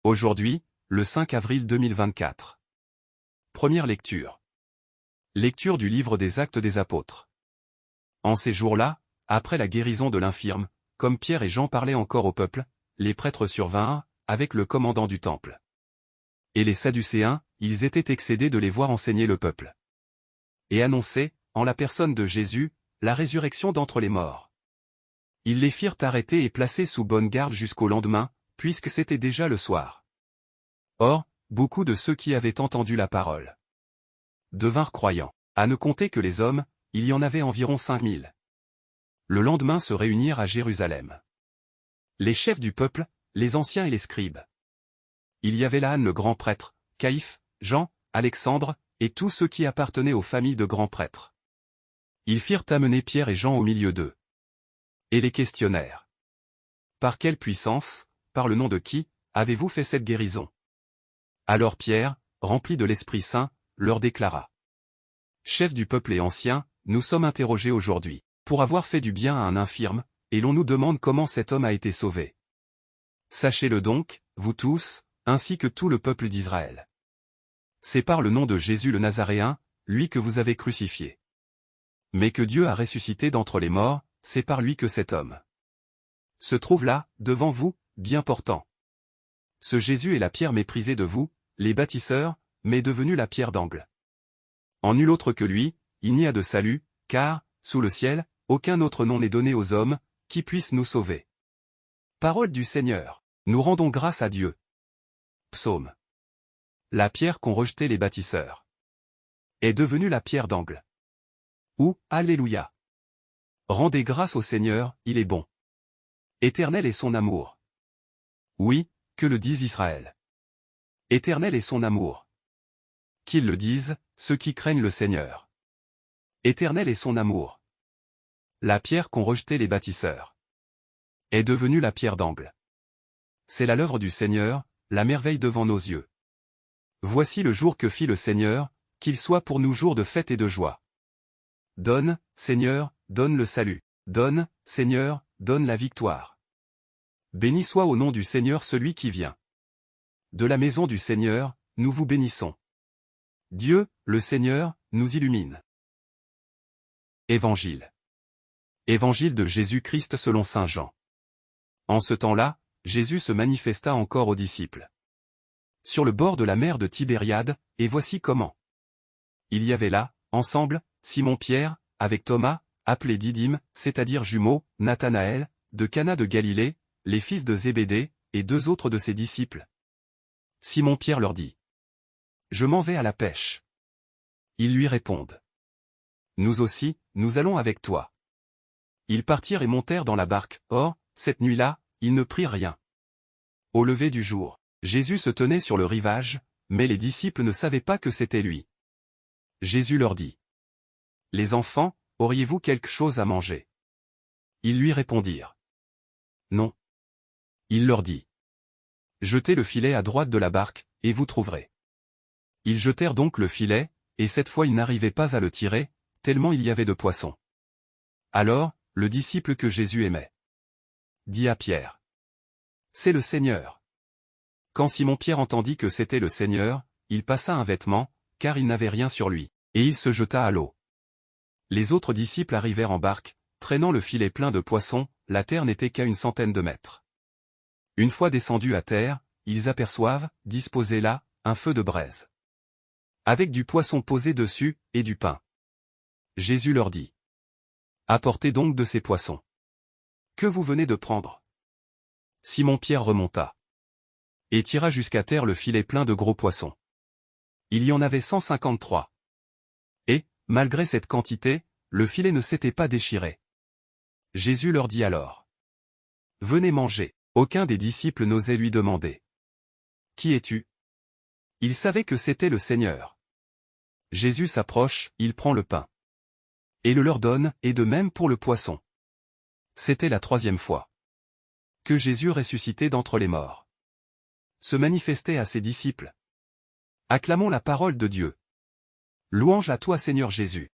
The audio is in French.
Aujourd'hui, le 5 avril 2024. Première lecture. Lecture du livre des Actes des Apôtres. En ces jours-là, après la guérison de l'infirme, comme Pierre et Jean parlaient encore au peuple, les prêtres survinrent, avec le commandant du temple. Et les Sadducéens, ils étaient excédés de les voir enseigner le peuple. Et annoncer, en la personne de Jésus, la résurrection d'entre les morts. Ils les firent arrêter et placer sous bonne garde jusqu'au lendemain, puisque c'était déjà le soir. Or, beaucoup de ceux qui avaient entendu la parole devinrent croyants. À ne compter que les hommes, il y en avait environ 5000. Le lendemain se réunirent à Jérusalem les chefs du peuple, les anciens et les scribes. Il y avait là Anne le grand prêtre, Caïphe, Jean, Alexandre, et tous ceux qui appartenaient aux familles de grands prêtres. Ils firent amener Pierre et Jean au milieu d'eux. Et les questionnèrent. Par quelle puissance, par le nom de qui, avez-vous fait cette guérison? Alors Pierre, rempli de l'Esprit Saint, leur déclara. Chefs du peuple et anciens, nous sommes interrogés aujourd'hui, pour avoir fait du bien à un infirme, et l'on nous demande comment cet homme a été sauvé. Sachez-le donc, vous tous, ainsi que tout le peuple d'Israël. C'est par le nom de Jésus le Nazaréen, lui que vous avez crucifié. Mais que Dieu a ressuscité d'entre les morts, c'est par lui que cet homme se trouve là, devant vous, bien portant. Ce Jésus est la pierre méprisée de vous, les bâtisseurs, mais devenue la pierre d'angle. En nul autre que lui, il n'y a de salut, car, sous le ciel, aucun autre nom n'est donné aux hommes, qui puisse nous sauver. Parole du Seigneur. Nous rendons grâce à Dieu. Psaume. La pierre qu'ont rejetée les bâtisseurs est devenue la pierre d'angle. Ou, Alléluia. Rendez grâce au Seigneur, il est bon. Éternel est son amour. Oui, que le dise Israël. Éternel est son amour. Qu'ils le disent, ceux qui craignent le Seigneur. Éternel est son amour. La pierre qu'ont rejetée les bâtisseurs est devenue la pierre d'angle. C'est là l'œuvre du Seigneur, la merveille devant nos yeux. Voici le jour que fit le Seigneur, qu'il soit pour nous jour de fête et de joie. Donne, Seigneur, donne le salut. Donne, Seigneur, donne la victoire. Béni soit au nom du Seigneur celui qui vient. De la maison du Seigneur, nous vous bénissons. Dieu, le Seigneur, nous illumine. Évangile. Évangile de Jésus-Christ selon saint Jean. En ce temps-là, Jésus se manifesta encore aux disciples sur le bord de la mer de Tibériade, et voici comment. Il y avait là, ensemble, Simon-Pierre, avec Thomas, appelé Didyme, c'est-à-dire jumeaux, Nathanaël, de Cana de Galilée, les fils de Zébédée, et deux autres de ses disciples. Simon-Pierre leur dit. Je m'en vais à la pêche. Ils lui répondent. Nous aussi, nous allons avec toi. Ils partirent et montèrent dans la barque, or, cette nuit-là, ils ne prirent rien. Au lever du jour, Jésus se tenait sur le rivage, mais les disciples ne savaient pas que c'était lui. Jésus leur dit. Les enfants, auriez-vous quelque chose à manger? Ils lui répondirent. Non. Il leur dit. Jetez le filet à droite de la barque, et vous trouverez. Ils jetèrent donc le filet, et cette fois ils n'arrivaient pas à le tirer, tellement il y avait de poissons. Alors, le disciple que Jésus aimait dit à Pierre. C'est le Seigneur. Quand Simon-Pierre entendit que c'était le Seigneur, il passa un vêtement, car il n'avait rien sur lui, et il se jeta à l'eau. Les autres disciples arrivèrent en barque, traînant le filet plein de poissons, la terre n'était qu'à 100 mètres. Une fois descendus à terre, ils aperçoivent, disposé là, un feu de braise. Avec du poisson posé dessus, et du pain. Jésus leur dit. Apportez donc de ces poissons. Que vous venez de prendre? Simon-Pierre remonta. Et tira jusqu'à terre le filet plein de gros poissons. Il y en avait 153. Et, malgré cette quantité, le filet ne s'était pas déchiré. Jésus leur dit alors. Venez manger. Aucun des disciples n'osait lui demander. Qui es-tu? Il savait que c'était le Seigneur. Jésus s'approche, il prend le pain. Et le leur donne, et de même pour le poisson. C'était la 3e fois que Jésus ressuscité d'entre les morts se manifestait à ses disciples. Acclamons la parole de Dieu. Louange à toi Seigneur Jésus.